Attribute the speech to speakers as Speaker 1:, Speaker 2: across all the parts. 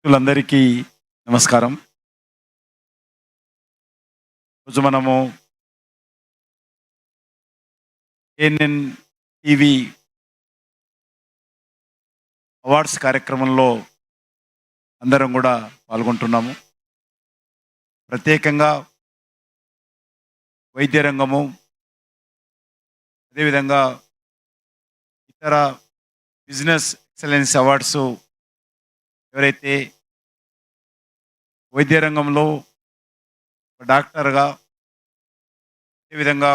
Speaker 1: మిత్రులందరికీ నమస్కారం. ఈరోజు మనము ఏఎన్ఎన్ టీవీ అవార్డ్స్ కార్యక్రమంలో అందరం కూడా పాల్గొంటున్నాము. ప్రత్యేకంగా వైద్య రంగము, అదేవిధంగా ఇతర బిజినెస్ ఎక్సలెన్స్ అవార్డ్స్ ఎవరైతే వైద్య రంగంలో ఒక డాక్టర్గా, అదేవిధంగా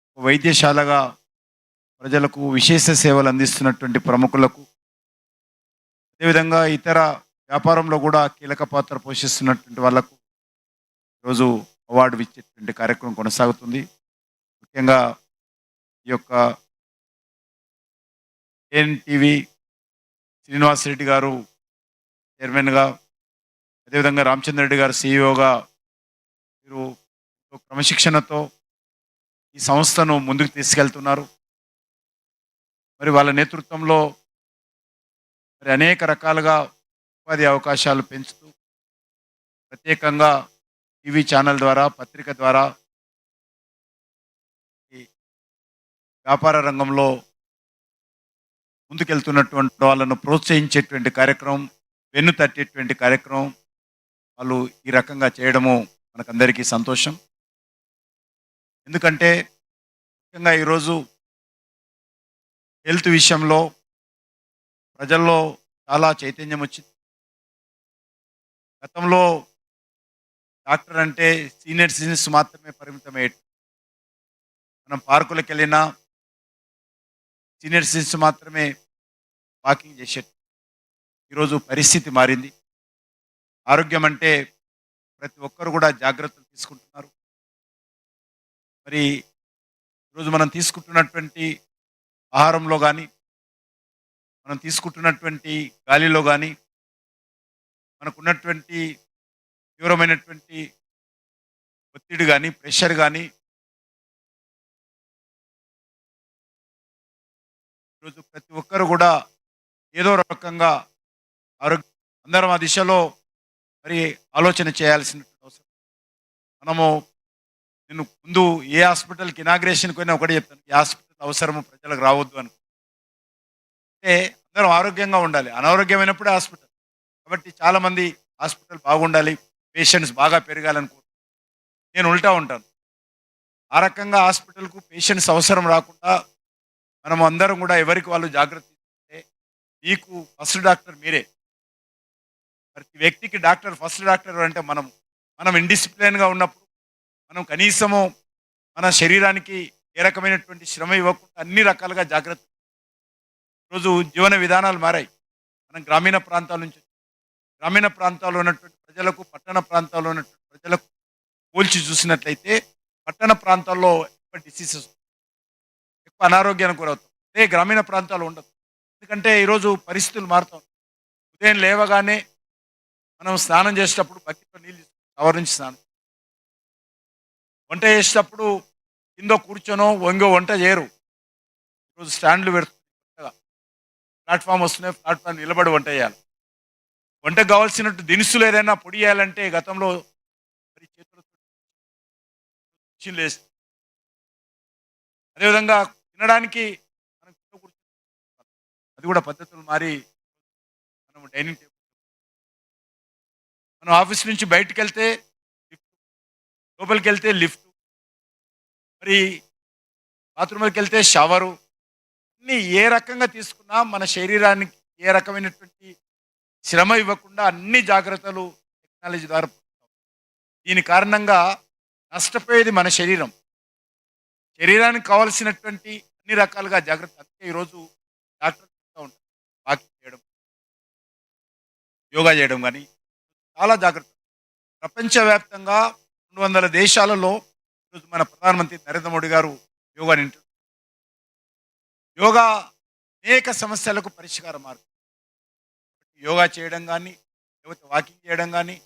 Speaker 1: ఒక వైద్యశాలగా ప్రజలకు విశేష సేవలు అందిస్తున్నటువంటి ప్రముఖులకు, అదేవిధంగా ఇతర వ్యాపారంలో కూడా కీలక పాత్ర పోషిస్తున్నటువంటి వాళ్ళకు ఈరోజు అవార్డు ఇచ్చేటువంటి కార్యక్రమం కొనసాగుతుంది. ముఖ్యంగా ఈ యొక్క ఏఎన్టీవీ శ్రీనివాసరెడ్డి గారు చైర్మన్గా, అదేవిధంగా రామచంద్ర రెడ్డి గారు సీఈఓగా మీరు క్రమశిక్షణతో ఈ సంస్థను ముందుకు తీసుకెళ్తున్నారు. మరి వాళ్ళ నేతృత్వంలో మరి అనేక రకాలుగా ఉపాధి అవకాశాలు పెంచుతూ, ప్రత్యేకంగా టీవీ ఛానల్ ద్వారా, పత్రిక ద్వారా ఈ వ్యాపార రంగంలో ముందుకెళ్తున్నటువంటి వాళ్ళను ప్రోత్సహించేటువంటి కార్యక్రమం, వెన్ను తట్టేటువంటి కార్యక్రమం వాళ్ళు ఈ రకంగా చేయడము మనకందరికీ సంతోషం. ఎందుకంటే ముఖ్యంగా ఈరోజు హెల్త్ విషయంలో ప్రజల్లో చాలా చైతన్యం వచ్చింది. గతంలో డాక్టర్ అంటే సీనియర్ సిటిజన్స్ మాత్రమే పరిమితమయ్యేది. మనం పార్కులకు వెళ్ళినా సీనియర్ సిటిజన్స్ మాత్రమే వాకింగ్ చేసేది. ఈరోజు పరిస్థితి మారింది. ఆరోగ్యం అంటే ప్రతి ఒక్కరు కూడా జాగ్రత్తలు తీసుకుంటున్నారు. మరి ఈరోజు మనం తీసుకుంటున్నటువంటి ఆహారంలో కానీ, మనం తీసుకుంటున్నటువంటి గాలిలో కానీ, మనకున్నటువంటి తీవ్రమైనటువంటి ఒత్తిడి కానీ, ప్రెషర్ కానీ ఈరోజు ప్రతి ఒక్కరు కూడా ఏదో రకంగా ఆరోగ్య అందరం ఆ దిశలో మరి ఆలోచన చేయాల్సిన అవసరం. మనము నేను ముందు ఏ హాస్పిటల్కి ఇనాగ్రేషన్కి పోయినా ఒకటే చెప్తాను, ఈ హాస్పిటల్ అవసరము ప్రజలకు రావద్దు అని. అంటే అందరం ఆరోగ్యంగా ఉండాలి, అనారోగ్యమైనప్పుడే హాస్పిటల్. కాబట్టి చాలామంది హాస్పిటల్ బాగుండాలి, పేషెంట్స్ బాగా పెరగాలనుకో, నేను ఉల్టా ఉంటాను. ఆ రకంగా హాస్పిటల్కు పేషెంట్స్ అవసరం రాకుండా మనం అందరం కూడా ఎవరికి వాళ్ళు జాగ్రత్త తీసుకుంటే, మీకు ఫస్ట్ డాక్టర్ మీరే. ప్రతి వ్యక్తికి డాక్టర్ ఫస్ట్ డాక్టర్ అంటే మనం ఇండిసిప్లిన్గా ఉన్నప్పుడు, మనం కనీసము మన శరీరానికి ఏ రకమైనటువంటి శ్రమ ఇవ్వకుండా అన్ని రకాలుగా జాగ్రత్త. ఈరోజు జీవన విధానాలు మారాయి. మనం గ్రామీణ ప్రాంతాల నుంచి, గ్రామీణ ప్రాంతాల్లో ఉన్నటువంటి ప్రజలకు, పట్టణ ప్రాంతాల్లో ఉన్నటువంటి ప్రజలకు పోల్చి చూసినట్లయితే, పట్టణ ప్రాంతాల్లో ఎక్కువ డిసీజెస్, ఎక్కువ అనారోగ్యానికి గురవుతాం. అదే గ్రామీణ ప్రాంతాల్లో ఉండదు. ఎందుకంటే ఈరోజు పరిస్థితులు మారుతాం. ఉదయం లేవగానే మనం స్నానం చేసేటప్పుడు బకెట్‌లో నీళ్ళు తీసుకుంటాం, షవర్ నుంచి స్నానం. వంట చేసేటప్పుడు కింద కూర్చొనో, వంగో వంట చేయరు. ఈరోజు స్టాండ్‌లు పెడుతున్నారు కొత్తగా. ప్లాట్‌ఫార్మ్ వస్తున్నాయి, ప్లాట్‌ఫార్మ్ నిలబడి వంట చేయాలి. వంటకు కావాల్సినట్టు దినుసులు ఏదైనా పొడి చేయాలంటే గతంలో మరి చేతులతో మిషన్‌లో ఏసి, అదేవిధంగా తినడానికి మనం కింద కూర్చొని, అది కూడా పద్ధతులు మారి మనం డైనింగ్ టేబుల్, మనం ఆఫీస్ నుంచి బయటికెళ్తే లిఫ్ట్, లోపలికెళ్తే లిఫ్ట్, మరి బాత్రూమ్‌లోకెళ్తే షవరు. అన్నీ ఏ రకంగా తీసుకున్నా మన శరీరానికి ఏ రకమైనటువంటి శ్రమ ఇవ్వకుండా అన్ని జాగ్రత్తలు టెక్నాలజీ ద్వారా పొందుతాం. దీని కారణంగా నష్టపోయేది మన శరీరం. శరీరానికి కావాల్సినటువంటి అన్ని రకాలుగా జాగ్రత్త. అందుకే ఈరోజు డాక్టర్లు చెప్తా ఉంటారు, వాకింగ్ చేయడం, యోగా చేయడం కానీ చాలా జాగ్రత్త. ప్రపంచవ్యాప్తంగా 200 దేశాలలో ఈరోజు మన ప్రధానమంత్రి నరేంద్ర మోడీ గారు యోగాని యోగా అనేక సమస్యలకు పరిష్కార మార్గం. యోగా చేయడం కానీ, లేకపోతే వాకింగ్ చేయడం కానీ,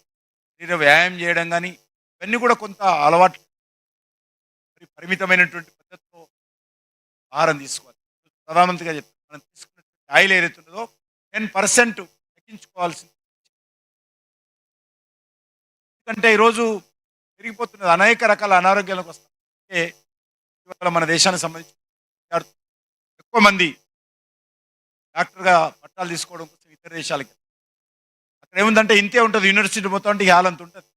Speaker 1: శరీర వ్యాయామం చేయడం కానీ, ఇవన్నీ కూడా కొంత అలవాట్లు, మరి పరిమితమైనటువంటి పద్ధతిలో ఆహారం తీసుకోవాలి. ప్రధానమంత్రిగా చెప్తారు, మనం తీసుకున్నటువంటి ఆయిల్ ఏదైతే ఉన్నదో 10% తగ్గించుకోవాల్సింది. ఎందుకంటే ఈరోజు పెరిగిపోతున్నది అనేక రకాల అనారోగ్యాలకు వస్తాయి. అంటే ఇవాళ మన దేశానికి సంబంధించి విద్యార్థులు ఎక్కువ మంది డాక్టర్‌గా పట్టాలు తీసుకోవడం కోసం ఇతర దేశాలకి. అక్కడ ఏముందంటే ఇంతే ఉంటది. యూనివర్సిటీ మొత్తం అంటే హాల్ అంత ఉంటది.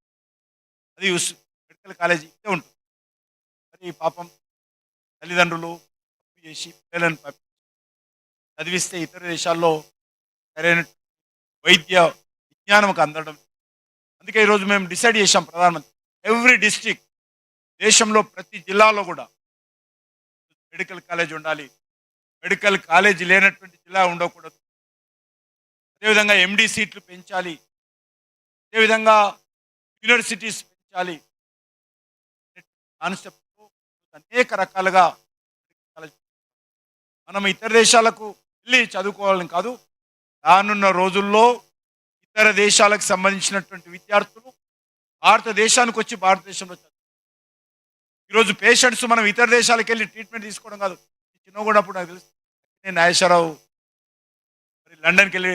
Speaker 1: అది మెడికల్ కాలేజీ ఇంతే ఉంటుంది. మరి పాపం తల్లిదండ్రులు అప్పు చేసి పిల్లలను చదివిస్తే ఇతర దేశాల్లో సరైన వైద్య విజ్ఞానంకు అందడం. అందుకే ఈరోజు మేము డిసైడ్ చేశాం ప్రధానమంత్రి. ఎవ్రీ డిస్ట్రిక్ట్ దేశంలో ప్రతి జిల్లాలో కూడా మెడికల్ కాలేజ్ ఉండాలి. మెడికల్ కాలేజ్ లేనటువంటి జిల్లా ఉండకూడదు. అదేవిధంగా ఎండీ సీట్లు పెంచాలి. అదేవిధంగా యూనివర్సిటీస్ పెంచాలి. కాన్సెప్ట్‌తో అనేక రకాలుగా కాలేజ్ మనం ఇతర దేశాలకు వెళ్ళి చదువుకోవాలని కాదు. రానున్న రోజుల్లో ఇతర దేశాలకు సంబంధించినటువంటి విద్యార్థులు భారతదేశానికి వచ్చి భారతదేశంలో ఈరోజు పేషెంట్స్ మనం ఇతర దేశాలకు వెళ్ళి ట్రీట్మెంట్ తీసుకోవడం కాదు. చిన్నగున్నప్పుడు నాకు తెలుసు నేను నాగేశ్వరరావు మరి లండన్కి వెళ్ళి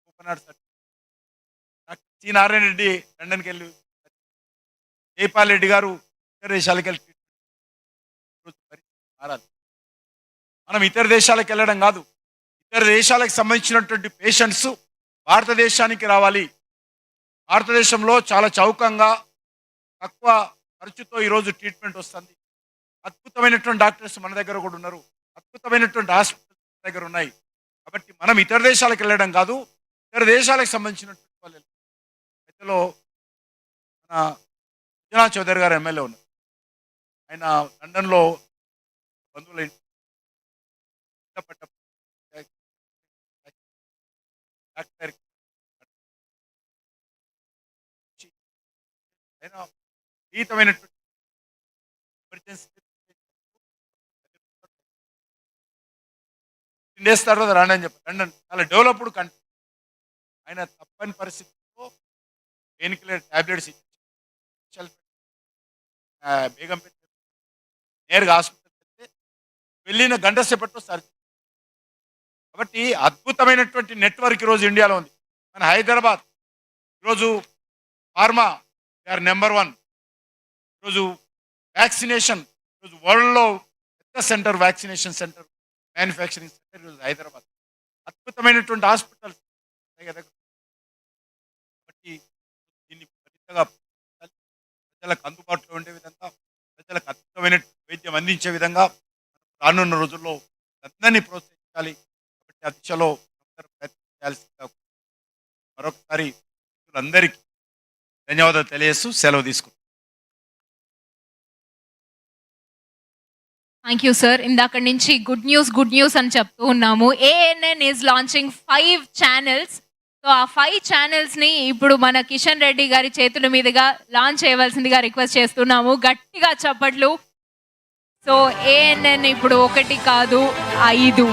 Speaker 1: open sir doctor C Narayana Reddy లండన్కి వెళ్ళి జైపాల్ రెడ్డి గారు ఇతర దేశాలకు వెళ్ళి ట్రీట్మెంట్ మారాలి. మనం ఇతర దేశాలకు వెళ్ళడం కాదు, ఇతర దేశాలకు సంబంధించినటువంటి పేషెంట్స్ భారతదేశానికి రావాలి. భారతదేశంలో చాలా చౌకంగా తక్కువ ఖర్చుతో ఈరోజు ట్రీట్మెంట్ వస్తుంది. అద్భుతమైనటువంటి డాక్టర్స్ మన దగ్గర కూడా ఉన్నారు. అద్భుతమైనటువంటి హాస్పిటల్స్ మన దగ్గర ఉన్నాయి. కాబట్టి మనం ఇతర దేశాలకు వెళ్ళడం కాదు, ఇతర దేశాలకు సంబంధించినటువంటి వాళ్ళు మధ్యలో మన విజయనాథ్ చౌదరి గారు ఎమ్మెల్యే ఉన్నారు. ఆయన లండన్లో బంధువుల ఇంట్లో పట్ట డాక్టర్ ఆయన విపరీతమైనటువంటి ఎమర్జెన్సీ 15 డేస్ తర్వాత రాండి అని చెప్పారు. లండన్ చాలా డెవలప్డ్ కంట్రీ. ఆయన తప్పని పరిస్థితుల్లో పెయిన్ కిల్లర్ టాబ్లెట్స్ ఇచ్చి బేగం పెట్టి నేరుగా హాస్పిటల్కి వెళ్తే వెళ్ళిన గంట సేపట్లో సర్జరీ. కాబట్టి అద్భుతమైనటువంటి నెట్వర్క్ ఈరోజు ఇండియాలో ఉంది. మన హైదరాబాద్ ఈరోజు ఫార్మా ఆర్ నెంబర్ 1. ఈరోజు వ్యాక్సినేషన్ ఈరోజు వరల్డ్లో పెద్ద centre, vaccination centre, manufacturing centre ఈరోజు హైదరాబాద్. అద్భుతమైనటువంటి హాస్పిటల్స్ కాబట్టి దీన్ని మరింతగా ప్రజలకు అందుబాటులో ఉండే విధంగా, ప్రజలకు అద్భుతమైన వైద్యం అందించే విధంగా రానున్న రోజుల్లో అందరినీ ప్రోత్సహించాలి. కాబట్టి ఆ దిశలో అందరూ ప్రయత్నం చేయాల్సిందిగా మరొకసారి అందరికీ ధన్యవాదాలు తెలియజేస్తూ సెలవు తీసుకుంటాం.
Speaker 2: Thank you sir. ఇందాక నుంచి గుడ్ న్యూస్ అని చెప్తూ ఉన్నాము. ANN is launching 5 channels. So ఆ 5 ఛానల్స్ని ఇప్పుడు మన కిషన్ రెడ్డి గారి చేతుల మీదుగా లాంచ్ చేయవలసిందిగా రిక్వెస్ట్ చేస్తున్నాము. గట్టిగా చప్పట్లు. సో ఏఎన్ఎన్ ఇప్పుడు 1 కాదు 5.